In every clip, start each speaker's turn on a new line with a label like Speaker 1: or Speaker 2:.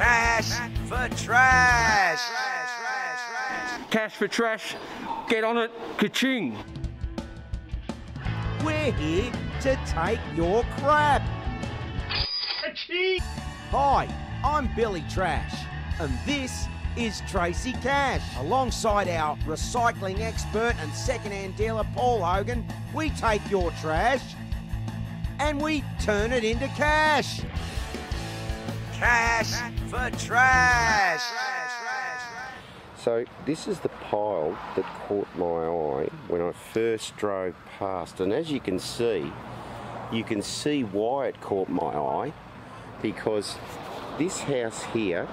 Speaker 1: Cash for trash.
Speaker 2: Cash for trash. Get on it. Ka-ching.
Speaker 1: We're here to take your crap. Hi, I'm Billy Trash, and this is Tracy Cash. Alongside our recycling expert and second-hand dealer Paul Hogan, we take your trash and we turn it into cash. Cash for trash.
Speaker 3: So this is the pile that caught my eye when I first drove past, and as you can see why it caught my eye, because this house here,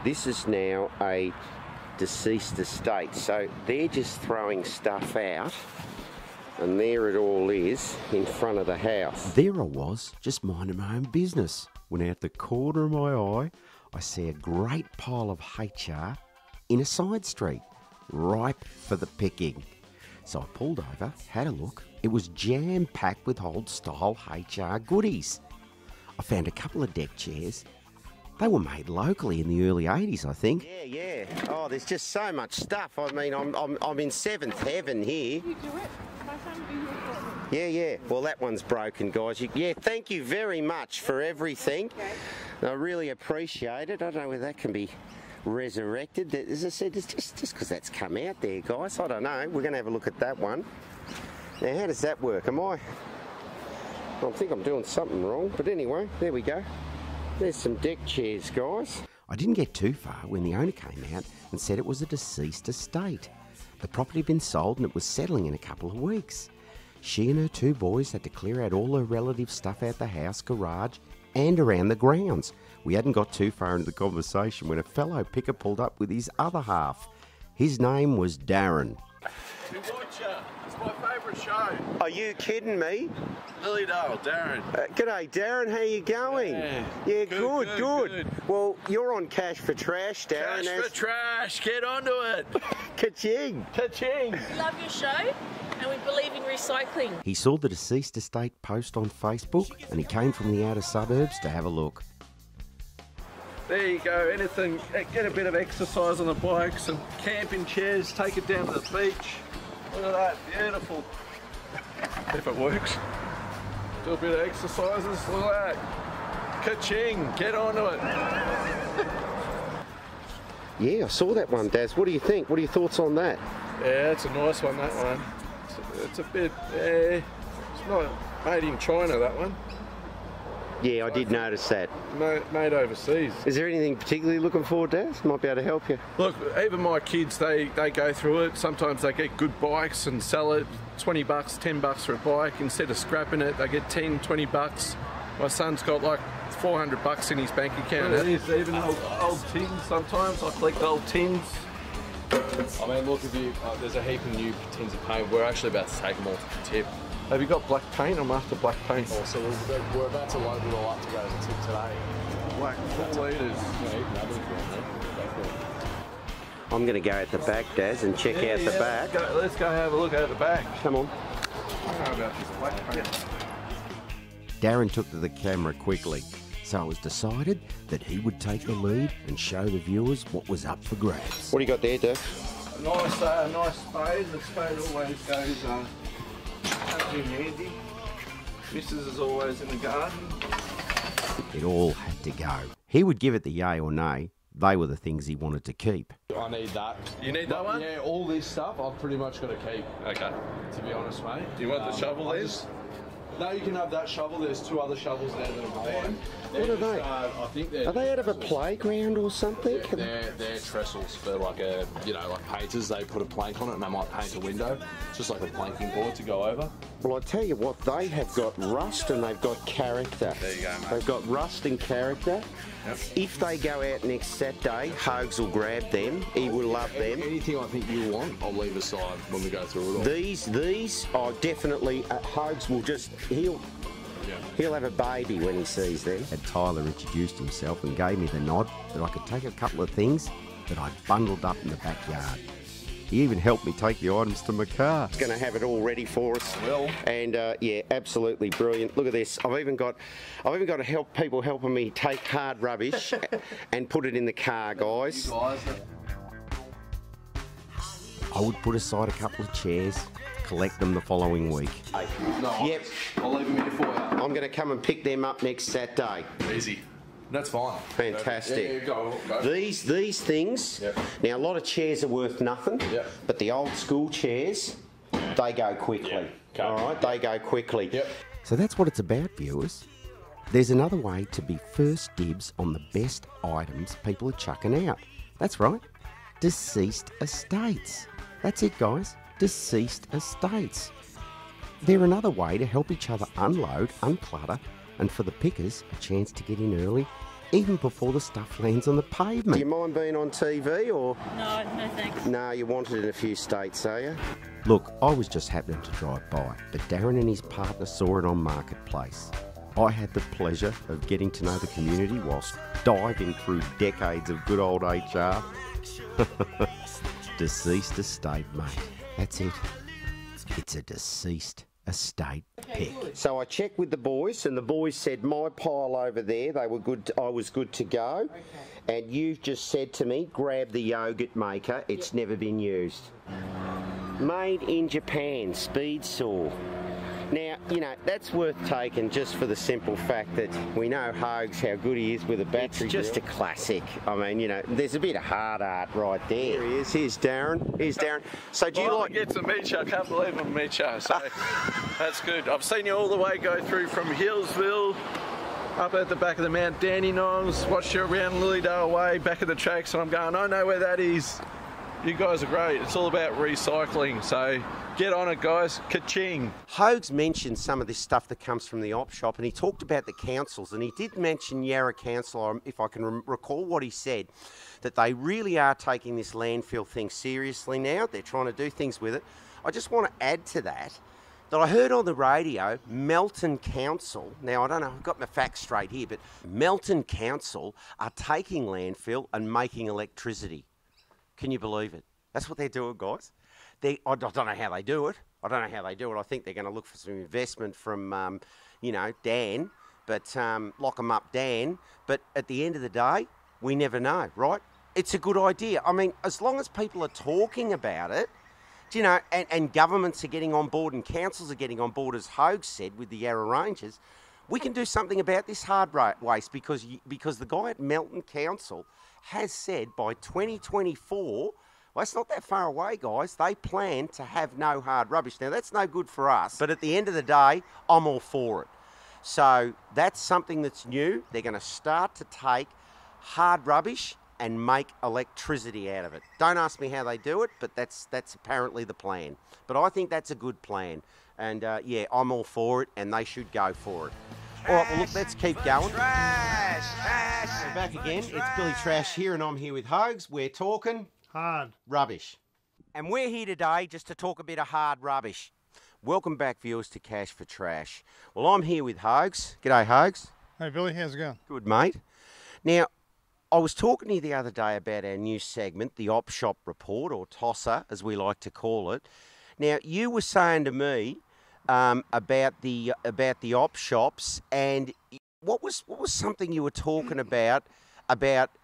Speaker 3: this is now a deceased estate, so they're just throwing stuff out, and there it all is in front of the house. There I was, just minding my own business, when out the corner of my eye I see a great pile of HR in a side street, ripe for the picking. So I pulled over, had a look. It was jam-packed with old-style HR goodies. I found a couple of deck chairs. They were made locally in the early 80s, I think. Yeah. Oh, there's just so much stuff. I mean, I'm in seventh heaven here.
Speaker 4: You do it. My son will do it.
Speaker 3: Yeah. Well, that one's broken, guys. Yeah, thank you very much for everything. Okay. I really appreciate it. I don't know whether that can be resurrected. As I said, it's just because that's come out there, guys. I don't know. We're going to have a look at that one. Now, how does that work? I think I'm doing something wrong. But anyway, there we go. There's some deck chairs, guys. I didn't get too far when the owner came out and said it was a deceased estate. The property had been sold and it was settling in a couple of weeks. She and her two boys had to clear out all her relative stuff out the house, garage, and around the grounds. We hadn't got too far into the conversation when a fellow picker pulled up with his other half. His name was Darren.
Speaker 5: We watch ya. It's my favourite show.
Speaker 3: Are you kidding me?
Speaker 5: Lilydale, Darren.
Speaker 3: G'day, Darren. How you going? Yeah, good. Well, you're on Cash for Trash, Darren.
Speaker 5: Cash for trash. Get onto it.
Speaker 3: Ka-ching.
Speaker 5: Ka-ching.
Speaker 4: We love your show and we believe in recycling.
Speaker 3: He saw the deceased estate post on Facebook and he came from the outer suburbs to have a look.
Speaker 5: There you go. Anything. Get a bit of exercise on the bike, some camping chairs, take it down to the beach. Look at that. Beautiful. If it works. Do a bit of exercises. Look at that. Ka-ching. Get onto it.
Speaker 3: Yeah, I saw that one, Daz. What do you think? What are your thoughts on that?
Speaker 5: Yeah, it's a nice one, that one. It's a bit, it's not made in China, that one.
Speaker 3: Yeah, I did notice that.
Speaker 5: Made overseas.
Speaker 3: Is there anything particularly looking forward to? Might be able to help you.
Speaker 5: Look, even my kids, they go through it. Sometimes they get good bikes and sell it. 20 bucks, 10 bucks for a bike. Instead of scrapping it, they get 10, 20 bucks. My son's got like 400 bucks in his bank account. It is, even old tins sometimes. I collect old tins.
Speaker 6: I mean, look, if you, there's a heap of new tins of paint. We're actually about to take them all to the tip.
Speaker 5: Have you got black paint? I'm after black paint.
Speaker 6: Oh, so we're about to load it all up to go to the tip today.
Speaker 5: Black 4 litres.
Speaker 3: I'm going to go at the back, Daz, and check out the back.
Speaker 5: Let's go have a look at the back.
Speaker 3: Come on.
Speaker 5: I don't know about this black paint.
Speaker 3: Darren took to the camera quickly, so it was decided that he would take the lead and show the viewers what was up for grabs. What do you got there, Daz?
Speaker 5: A nice spade. The spade always goes in handy. Mrs. is always in the garden.
Speaker 3: It all had to go. He would give it the yay or nay. They were the things he wanted to keep.
Speaker 6: I need that.
Speaker 5: You need that one?
Speaker 6: Yeah, all this stuff I've pretty much got to keep.
Speaker 5: Okay.
Speaker 6: To be honest, mate.
Speaker 5: Do you want the shovel there?
Speaker 6: No, you can have that shovel. There's 2 other shovels there that are mine.
Speaker 3: What are they?
Speaker 6: I think they're...
Speaker 3: Are they out of a playground or something?
Speaker 6: They're trestles for like like painters. They put a plank on it and they might paint a window. It's just like a planking board to go over.
Speaker 3: Well, I tell you what, they have got rust and they've got character.
Speaker 5: There you go, mate.
Speaker 3: They've got rust and character.
Speaker 5: Yep.
Speaker 3: If they go out next Saturday, Hogs will grab them. He will love them.
Speaker 6: Anything I think you want, I'll leave aside when we go through it all.
Speaker 3: These are definitely, Hogs will just, he'll have a baby when he sees them. And Tyler introduced himself and gave me the nod that I could take a couple of things that I'd bundled up in the backyard. He even helped me take the items to my car. He's going to have it all ready for us.
Speaker 5: Well.
Speaker 3: And yeah, absolutely brilliant. Look at this. I've even got people helping me take hard rubbish and put it in the car, guys.
Speaker 6: You guys
Speaker 3: I would put aside a couple of chairs, collect them the following week.
Speaker 6: No,
Speaker 3: Yep.
Speaker 6: I'll leave them here for you.
Speaker 3: I'm going to come and pick them up next Saturday.
Speaker 6: Easy. That's fine.
Speaker 3: Fantastic.
Speaker 6: Yeah, go.
Speaker 3: These things,
Speaker 6: Yep.
Speaker 3: now a lot of chairs are worth nothing,
Speaker 6: Yep.
Speaker 3: but the old school chairs, they go quickly.
Speaker 6: Yep. Okay.
Speaker 3: All right, they go quickly.
Speaker 6: Yep.
Speaker 3: So that's what it's about, viewers. There's another way to be first dibs on the best items people are chucking out. That's right, deceased estates. That's it, guys, deceased estates. They're another way to help each other unload, unclutter, and for the pickers, a chance to get in early, even before the stuff lands on the pavement. Do you mind being on TV, or?
Speaker 4: No, no thanks.
Speaker 3: No, you wanted in a few states, are you? Look, I was just happening to drive by, but Darren and his partner saw it on Marketplace. I had the pleasure of getting to know the community whilst diving through decades of good old HR. Deceased estate, mate. That's it. It's a deceased estate pick. So I checked with the boys, and the boys said my pile over there, they were good. I was good to go. Okay. And you've just said to me, grab the yogurt maker. It's never been used. Made in Japan, speed saw. Now, you know, that's worth taking just for the simple fact that we know Hogs how good he is with a battery. It's just a classic. I mean, you know, there's a bit of hard art right there. Here he is. Here's Darren. Here's Darren. So do you like...
Speaker 5: I get to meet you. I can't believe I met you. So that's good. I've seen you all the way go through from Hillsville up at the back of the Mount Dandenongs, watched you around Lilydale Way, back of the tracks, and I'm going, I know where that is. You guys are great. It's all about recycling, so get on it, guys. Ka-ching.
Speaker 3: Hogs mentioned some of this stuff that comes from the op shop, and he talked about the councils, and he did mention Yarra Council, if I can recall what he said, that they really are taking this landfill thing seriously now. They're trying to do things with it. I just want to add to that I heard on the radio, Melton Council, now I don't know, I've got my facts straight here, but Melton Council are taking landfill and making electricity. Can you believe it? That's what they're doing, guys. I don't know how they do it. I think they're going to look for some investment from, you know, Dan, but lock 'em up, Dan. But at the end of the day, we never know, right? It's a good idea. I mean, as long as people are talking about it, you know, and governments are getting on board and councils are getting on board, as Hogue said, with the Yarra Rangers, we can do something about this hard waste because the guy at Melton Council has said by 2024, well, it's not that far away, guys, they plan to have no hard rubbish. Now, that's no good for us, but at the end of the day, I'm all for it. So that's something that's new. They're going to start to take hard rubbish and make electricity out of it. Don't ask me how they do it, but that's apparently the plan. But I think that's a good plan. And yeah, I'm all for it, and they should go for it. All right, well, look, let's keep going.
Speaker 1: Trash!
Speaker 3: We're back again. It's Billy Trash here, and I'm here with Hogs. We're talking
Speaker 7: hard
Speaker 3: rubbish. And we're here today just to talk a bit of hard rubbish. Welcome back, viewers, to Cash for Trash. Well, I'm here with Hogs. G'day, Hogs.
Speaker 7: Hey, Billy, how's it going?
Speaker 3: Good, mate. Now, I was talking to you the other day about our new segment, the Op Shop Report, or TOSSA, as we like to call it. Now, you were saying to me about the op shops, and what was something you were talking about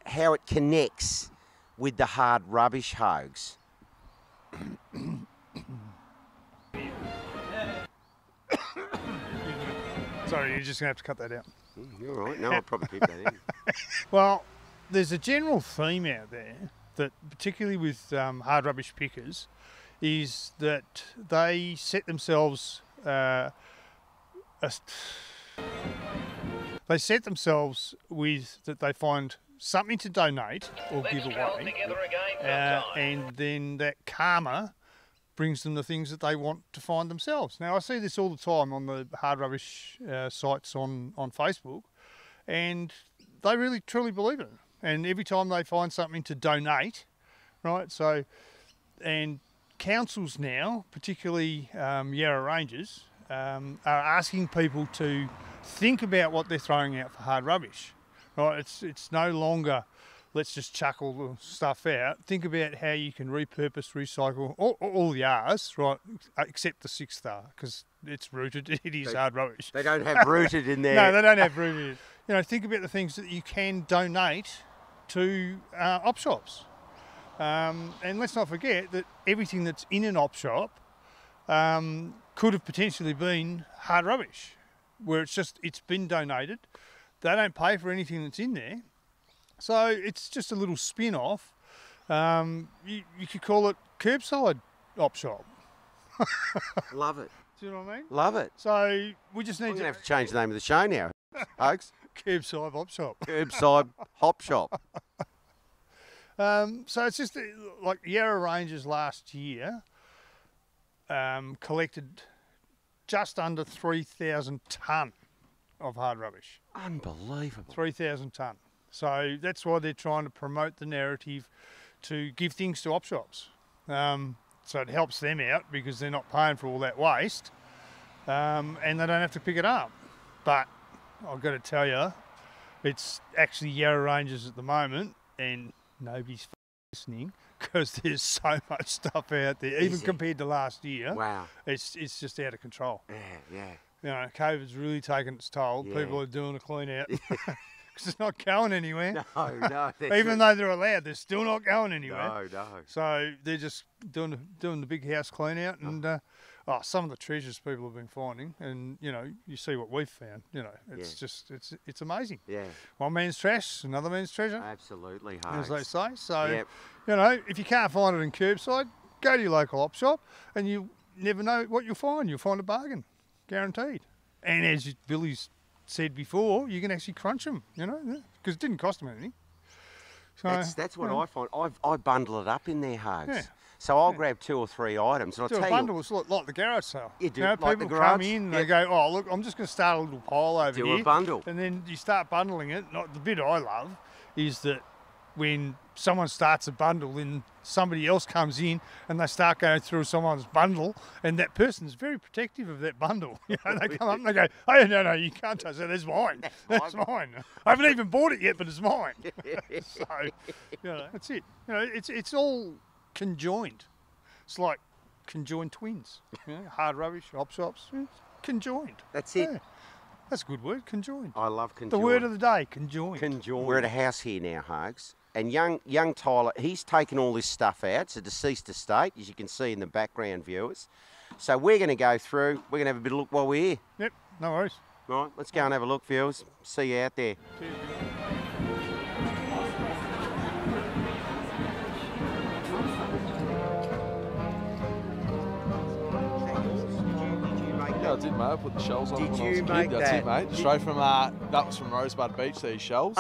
Speaker 3: how it connects with the hard rubbish, Hogs?
Speaker 7: Sorry, you're just going to have to cut that out.
Speaker 3: You're all right. No, I'll probably keep that in.
Speaker 7: Well, there's a general theme out there that, particularly with hard rubbish pickers, is that they set themselves with that they find something to donate or give away, and then that karma brings them the things that they want to find themselves. Now, I see this all the time on the hard rubbish sites on Facebook, and they really truly believe it. And every time they find something to donate, right? So, and councils now, particularly Yarra Rangers, are asking people to think about what they're throwing out for hard rubbish, right? It's no longer let's just chuck all the stuff out. Think about how you can repurpose, recycle all the R's, right, except the 6th R, because it's rooted. It is hard rubbish.
Speaker 3: They don't have rooted in there.
Speaker 7: No, they don't have rooted. You know, think about the things that you can donate to op shops. And let's not forget that everything that's in an op shop could have potentially been hard rubbish, where it's been donated. They don't pay for anything that's in there. So it's just a little spin-off. You could call it curbside op shop.
Speaker 3: Love it.
Speaker 7: Do you know what I mean?
Speaker 3: Love it.
Speaker 7: So we just need
Speaker 3: We're going to have to change the name of the show now, folks.
Speaker 7: curbside op shop.
Speaker 3: Curbside hop shop.
Speaker 7: So it's just like Yarra Rangers last year collected just under 3,000 tonne of hard rubbish.
Speaker 3: Unbelievable.
Speaker 7: 3,000 tonne. So that's why they're trying to promote the narrative to give things to op shops. So it helps them out because they're not paying for all that waste and they don't have to pick it up. But I've got to tell you, it's actually Yarra Rangers at the moment and nobody's listening because there's so much stuff out there, even compared to last year.
Speaker 3: Wow.
Speaker 7: It's just out of control.
Speaker 3: Yeah.
Speaker 7: You know, COVID's really taken its toll. Yeah. People are doing a clean out because it's not going anywhere.
Speaker 3: No.
Speaker 7: Even though they're allowed, they're still not going anywhere.
Speaker 3: No.
Speaker 7: So they're just doing the big house clean out, and some of the treasures people have been finding, and you know, you see what we've found. You know, it's just it's amazing. Yeah. One man's trash, another man's treasure.
Speaker 3: Absolutely,
Speaker 7: as they say. So you know, if you can't find it in curbside, go to your local op shop, and you never know what you'll find. You'll find a bargain. Guaranteed. And as Billy's said before, you can actually crunch them, you know, because it didn't cost them anything. So,
Speaker 3: that's what I find. I bundle it up in there, Hugs.
Speaker 7: Yeah.
Speaker 3: So I'll grab 2 or 3 items. And
Speaker 7: do a bundle. It's like the garage sale.
Speaker 3: You do,
Speaker 7: you know,
Speaker 3: like
Speaker 7: people
Speaker 3: the garage?
Speaker 7: come in, they go, oh, look, I'm just going to start a little pile over here.
Speaker 3: Do a bundle.
Speaker 7: And then you start bundling it. The bit I love is that when someone starts a bundle, then somebody else comes in and they start going through someone's bundle, and that person's very protective of that bundle. You know, they come up and they go, "Oh no, you can't touch that. That's mine. That's mine. I haven't even bought it yet, but it's mine." So, you know, that's it. You know, it's all conjoined. It's like conjoined twins. You know, hard rubbish, op shops, conjoined.
Speaker 3: That's it.
Speaker 7: Yeah. That's a good word, conjoined.
Speaker 3: I love conjoined.
Speaker 7: The word of the day, conjoined.
Speaker 3: Conjoined. We're at a house here now, Hugs. And young Tyler, he's taken all this stuff out. It's a deceased estate, as you can see in the background, viewers. So we're going to go through. We're going to have a bit of a look while we're here.
Speaker 7: Yep, no worries.
Speaker 3: Right, let's go and have a look, viewers. See you out there.
Speaker 7: Cheers.
Speaker 6: Yeah, I did, mate. I put the shells on
Speaker 3: Did
Speaker 6: when I
Speaker 3: you
Speaker 6: was a kid.
Speaker 3: make
Speaker 6: That's
Speaker 3: that?
Speaker 6: it, mate. Straight from, that was from Rosebud Beach, these shells.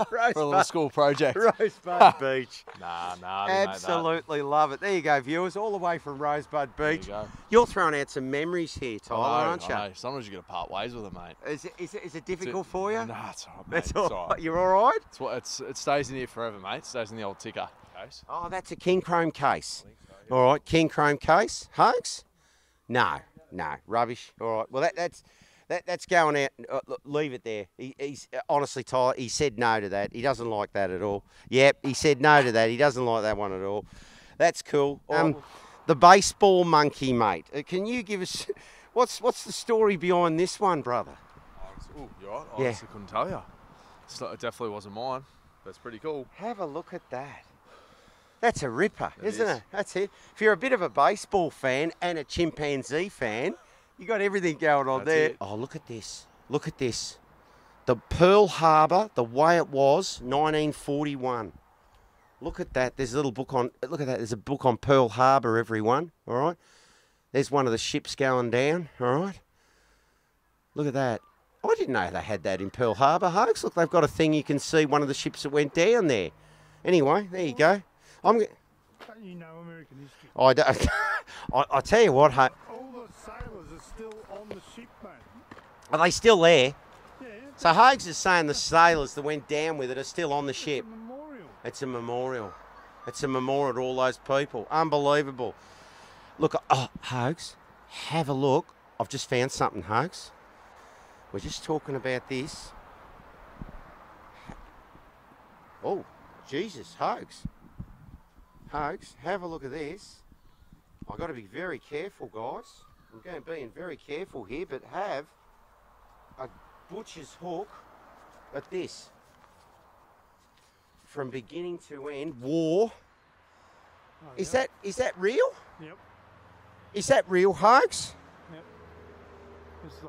Speaker 6: For a little school project.
Speaker 3: Rosebud Beach.
Speaker 6: Nah,
Speaker 3: absolutely love it. There you go, viewers, all the way from Rosebud Beach.
Speaker 6: There you go.
Speaker 3: You're throwing out some memories here, Tyler, aren't you?
Speaker 6: I know. Sometimes you got to part ways with it, mate.
Speaker 3: Is it difficult for you?
Speaker 6: Nah, it's all right, mate.
Speaker 3: That's
Speaker 6: It's
Speaker 3: all
Speaker 6: all
Speaker 3: right. You're all right?
Speaker 6: It stays in here forever, mate. It stays in the old ticker case.
Speaker 3: Oh, that's a King Chrome case.
Speaker 6: I think so, yeah.
Speaker 3: All right, King Chrome case. Hugs? No, rubbish. All right, well, that's going out. Look, leave it there. He's honestly, Tyler, he said no to that. He doesn't like that at all. Yep, he said no to that. He doesn't like that one at all. That's cool. The baseball monkey, mate. Can you give us what's the story behind this one, brother?
Speaker 6: Oh, you're right. I honestly couldn't tell you. It definitely wasn't mine. That's pretty cool.
Speaker 3: Have a look at that. That's a ripper, isn't
Speaker 6: is.
Speaker 3: it? That's it. If you're a bit of a baseball fan and a chimpanzee fan, you got everything going on there. Oh, look at this. Look at this. The Pearl Harbor, the way it was, 1941. Look at that. There's a little book on, look at that. There's a book on Pearl Harbor, everyone. All right. There's one of the ships going down. All right. Look at that. I didn't know they had that in Pearl Harbor, Hugs. Look, they've got a thing you can see one of the ships that went down there. Anyway, there you go.
Speaker 7: You know American history.
Speaker 3: I don't. I tell you what,
Speaker 7: all the sailors are still on the ship, mate.
Speaker 3: Are they still there?
Speaker 7: Yeah.
Speaker 3: So Hogs is saying the sailors that went down with it are still on the ship.
Speaker 7: It's a memorial.
Speaker 3: It's a memorial. It's a memorial to all those people. Unbelievable. Look, Hogs, have a look. I've just found something, Hogs. We're just talking about this. Jesus, Hoax. Hoax, have a look at this. I've got to be very careful, guys. I'm going to be very careful here, but have a butcher's hook at this. From beginning to end, war.
Speaker 7: Oh,
Speaker 3: Is that real?
Speaker 7: Yep.
Speaker 3: Is that real, Hoax?
Speaker 7: Yep. It's the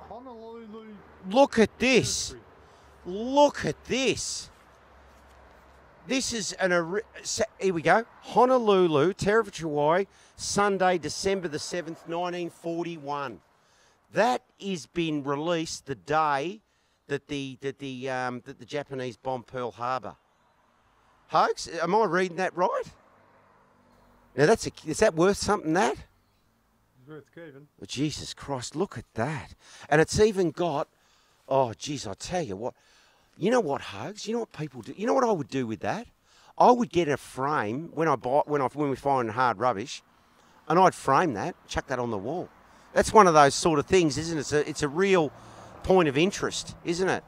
Speaker 7: Honolulu.
Speaker 3: Look at this.
Speaker 7: Territory.
Speaker 3: Look at this. This is here we go. Honolulu, Territory, Sunday, December the 7th, 1941. That is been released the day that the Japanese bombed Pearl Harbor. Hoax, am I reading that right? Now is that worth something? That?
Speaker 7: It's worth keeping.
Speaker 3: Oh, Jesus Christ, look at that. And it's even got, oh geez, I tell you what. You know what, Hoax? You know what people do? You know what I would do with that? I would get a frame when we find hard rubbish, and I'd frame that, chuck that on the wall. That's one of those sort of things, isn't it? It's a real point of interest, isn't it?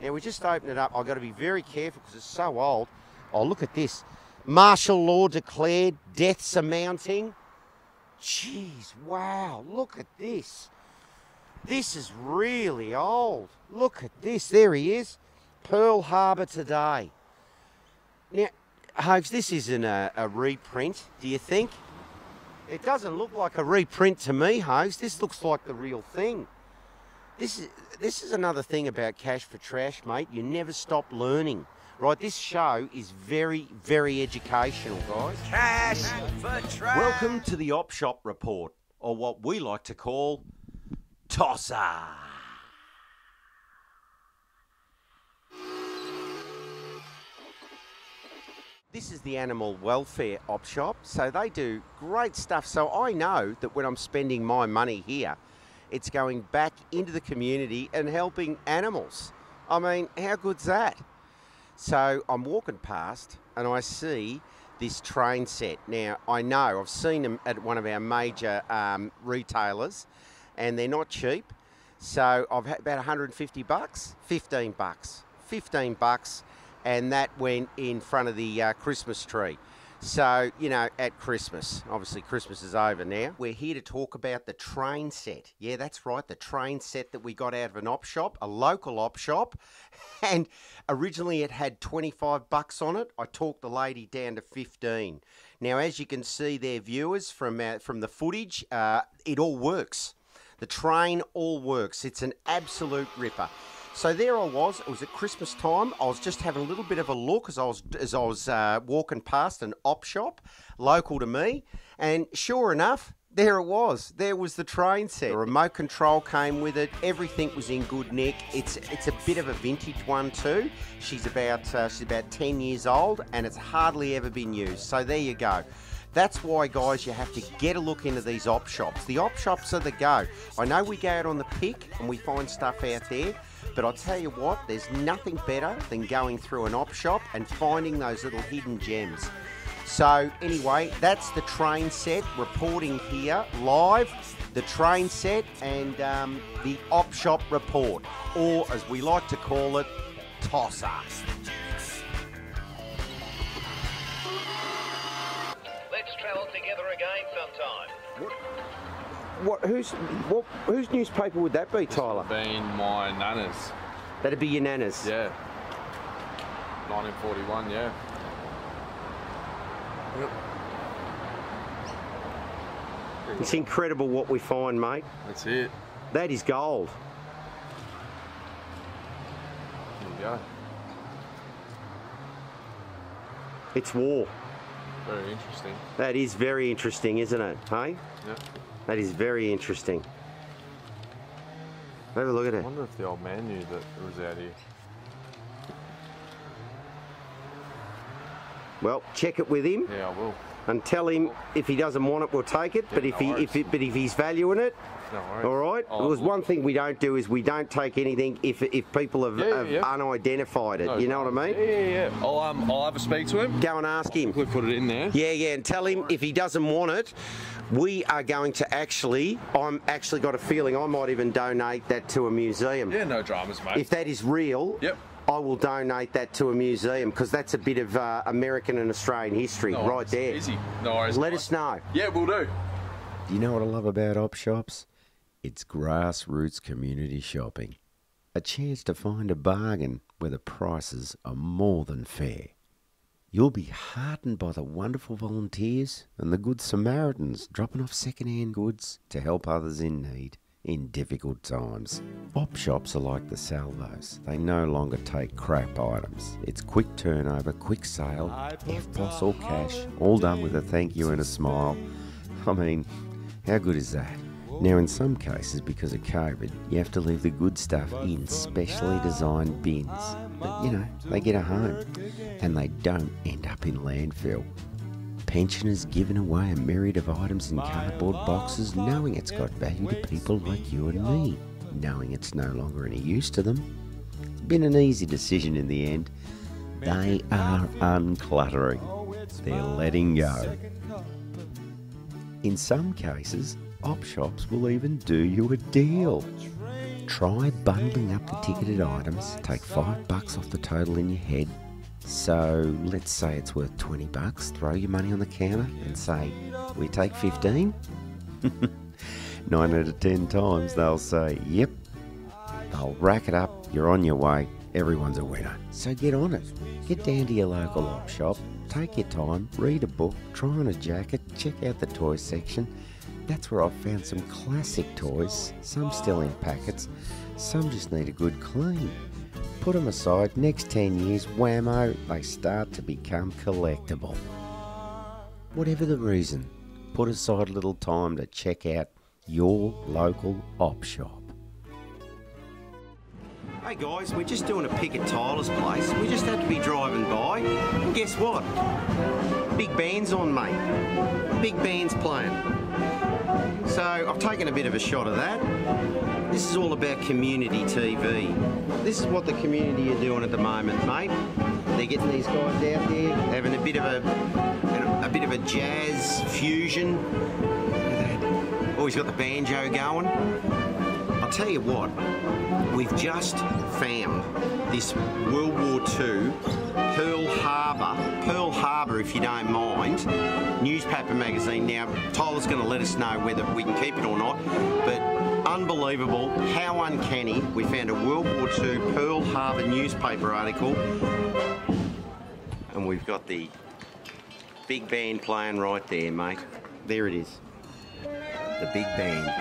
Speaker 3: Now we just open it up. I've got to be very careful because it's so old. Oh, look at this. Martial law declared, deaths are mounting. Jeez, wow, look at this. This is really old. Look at this. There he is. Pearl Harbor today. Now, Hoax, this isn't a reprint, do you think? It doesn't look like a reprint to me, Hoax. This looks like the real thing. This is another thing about Cash for Trash, mate. You never stop learning. Right, this show is very, very educational, guys.
Speaker 1: Cash for trash.
Speaker 3: Welcome to the Op Shop Report, or what we like to call Tosser. This is the Animal Welfare Op Shop, so they do great stuff. So I know that when I'm spending my money here, it's going back into the community and helping animals. I mean, how good's that? So I'm walking past and I see this train set. Now, I know, I've seen them at one of our major retailers, and they're not cheap. So I've had about 150 bucks, 15 bucks, 15 bucks, and that went in front of the Christmas tree. So, you know, at Christmas, obviously Christmas is over now. We're here to talk about the train set. Yeah, that's right, the train set that we got out of an op shop, a local op shop. And originally it had 25 bucks on it. I talked the lady down to 15. Now, as you can see there, viewers, from the footage, it all works. The train all works. It's an absolute ripper. So there I was. It was at Christmas time. I was just having a little bit of a look as I was walking past an op shop local to me, and sure enough, there it was. There was the train set. The remote control came with it. Everything was in good nick. It's a bit of a vintage one too. She's about 10 years old, and it's hardly ever been used. So there you go. That's why, guys, you have to get a look into these op shops. The op shops are the go. I know we go out on the pick and we find stuff out there, but I'll tell you what, there's nothing better than going through an op shop and finding those little hidden gems. So anyway, that's the train set reporting here live, the train set and the op shop report, or as we like to call it, Tosser.
Speaker 8: Let's travel together again sometime.
Speaker 3: Whose newspaper would that be, Tyler?
Speaker 6: Been my nana's.
Speaker 3: That'd be your nana's?
Speaker 6: Yeah. 1941, yeah. Yep.
Speaker 3: It's incredible what we find, mate.
Speaker 6: That's it.
Speaker 3: That is gold.
Speaker 6: There you go.
Speaker 3: It's war.
Speaker 6: Very interesting.
Speaker 3: That is very interesting, isn't it? Hey?
Speaker 6: Yep.
Speaker 3: That is very interesting. Have a look at
Speaker 6: I
Speaker 3: it.
Speaker 6: wonder if the old man knew that it was out here.
Speaker 3: Well, check it with him.
Speaker 6: Yeah, I will.
Speaker 3: And tell him if he doesn't want it, we'll take it.
Speaker 6: Yeah,
Speaker 3: But if
Speaker 6: no
Speaker 3: if he's valuing it,
Speaker 6: No worries.
Speaker 3: all right.
Speaker 6: I'll
Speaker 3: Because
Speaker 6: have a
Speaker 3: one thing we don't do is we don't take anything if people have unidentified it.
Speaker 6: No,
Speaker 3: you know what I mean?
Speaker 6: Yeah. I'll have a speak to him.
Speaker 3: Go and ask him.
Speaker 6: We'll put it in there.
Speaker 3: Yeah, and tell him if he doesn't want it, we are going to I'm actually got a feeling I might even donate that to a museum.
Speaker 6: Yeah, no dramas, mate.
Speaker 3: If that is real,
Speaker 6: Yep.
Speaker 3: I will donate that to a museum because that's a bit of American and Australian history right there.
Speaker 6: Easy. No worries.
Speaker 3: Let us know.
Speaker 6: Yeah, we'll do.
Speaker 9: Do you know what I love about op shops? It's grassroots community shopping. A chance to find a bargain where the prices are more than fair. You'll be heartened by the wonderful volunteers and the good Samaritans dropping off second-hand goods to help others in need in difficult times. Op shops are like the salvos. They no longer take crap items. It's quick turnover, quick sale, EFPOS or cash, all done with a thank you and a smile. I mean, how good is that? Now in some cases, because of COVID, you have to leave the good stuff in specially designed bins. But you know, they get a home and they don't end up in landfill. Pensioners giving away a myriad of items in cardboard boxes, knowing it's got value to people like you and me, knowing it's no longer any use to them. It's been an easy decision in the end. They are uncluttering. They're letting go. In some cases, op shops will even do you a deal. Try bundling up the ticketed items, take $5 off the total in your head. So let's say it's worth $20, throw your money on the counter and say, we take 15? 9 out of 10 times they'll say, yep. They'll rack it up, you're on your way, everyone's a winner. So get on it. Get down to your local op shop, take your time, read a book, try on a jacket, check out the toy section. That's where I've found some classic toys, some still in packets, some just need a good clean. Put them aside, next 10 years, whammo, they start to become collectible. Whatever the reason, put aside a little time to check out your local op shop.
Speaker 3: Hey guys, we're just doing a pick at Tyler's place. We just had to be driving by, and guess what? Big band's on, mate. Big band's playing. So I've taken a bit of a shot of that. This is all about community TV. This is what the community are doing at the moment, mate. They're getting these guys out there, having a bit of a jazz fusion. Oh, he's got the banjo going. I'll tell you what, we've just found this World War II Pearl Harbor, if you don't mind, newspaper magazine. Now, Tyler's going to let us know whether we can keep it or not, but unbelievable, how uncanny. We found a World War II Pearl Harbor newspaper article, and we've got the big band playing right there, mate. There it is, the big band.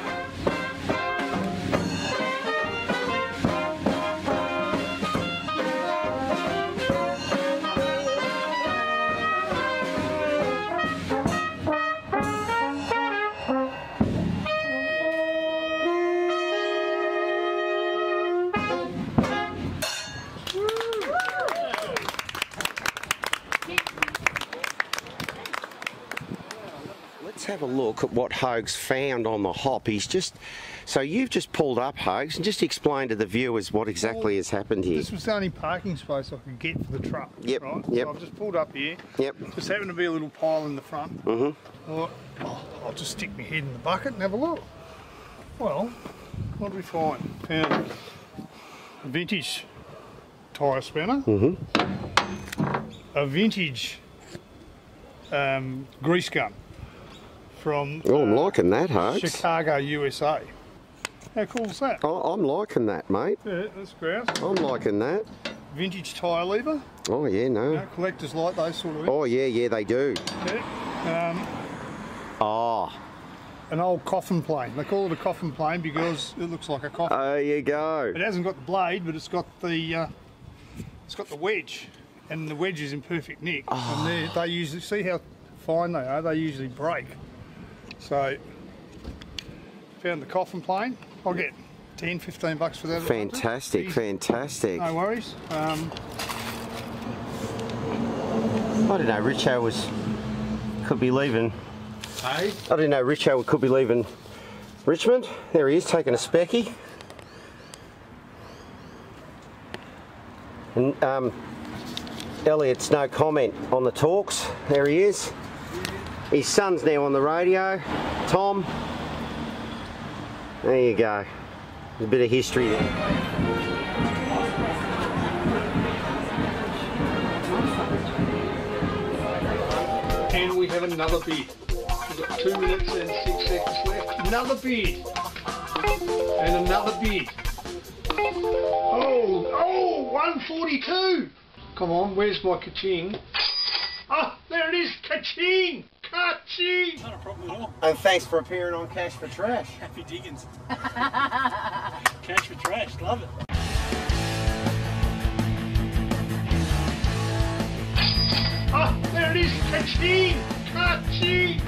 Speaker 3: Have a look at what Hoag's found on the hop. So you've just pulled up, Hoag's, and just explain to the viewers what exactly has happened here.
Speaker 7: This was the only parking space I could get for the truck.
Speaker 3: Yep,
Speaker 7: right?
Speaker 3: yep.
Speaker 7: So I've just pulled up here.
Speaker 3: Yep.
Speaker 7: Just happened to be a little pile in the front.
Speaker 3: Mm-hmm.
Speaker 7: Thought, I'll just stick my head in the bucket and have a look. Well, what did we find? Found a vintage tyre spinner.
Speaker 3: Mm-hmm.
Speaker 7: A vintage grease gun. From
Speaker 3: I'm liking that, Hoax.
Speaker 7: Chicago, USA. How cool is that?
Speaker 3: Oh, I'm liking that, mate.
Speaker 7: Yeah, that's grouse.
Speaker 3: I'm liking that.
Speaker 7: Vintage tyre lever.
Speaker 3: Oh, yeah, no.
Speaker 7: You know, collectors like those sort of things.
Speaker 3: Oh, yeah, they do.
Speaker 7: Yeah. An old coffin plane. They call it a coffin plane because it looks like a coffin.
Speaker 3: There you go.
Speaker 7: It hasn't got the blade, but it's got the wedge, and the wedge is in perfect nick.
Speaker 3: Oh.
Speaker 7: And they usually, see how fine they are. They usually break. So, found the coffin plane. I'll get $10-15 for that.
Speaker 3: Fantastic, fantastic.
Speaker 7: No worries.
Speaker 3: I don't know, Richo could be leaving.
Speaker 7: Hey?
Speaker 3: I didn't know Richo could be leaving Richmond. There he is, taking a specky. And Elliot's no comment on the talks. There he is. His son's now on the radio, Tom. There you go. There's a bit of history there.
Speaker 7: another bid. We've got 2 minutes and 6 seconds left. Another bid. And another bid. Oh, 142. Come on, where's my ka-ching? Oh, there it is, ka-ching! Ka-ching! Not a problem at all.
Speaker 1: And thanks for appearing on Cash for Trash.
Speaker 7: Happy diggins. Cash for Trash, love it. Oh, there it is, ka-ching! Ka-ching!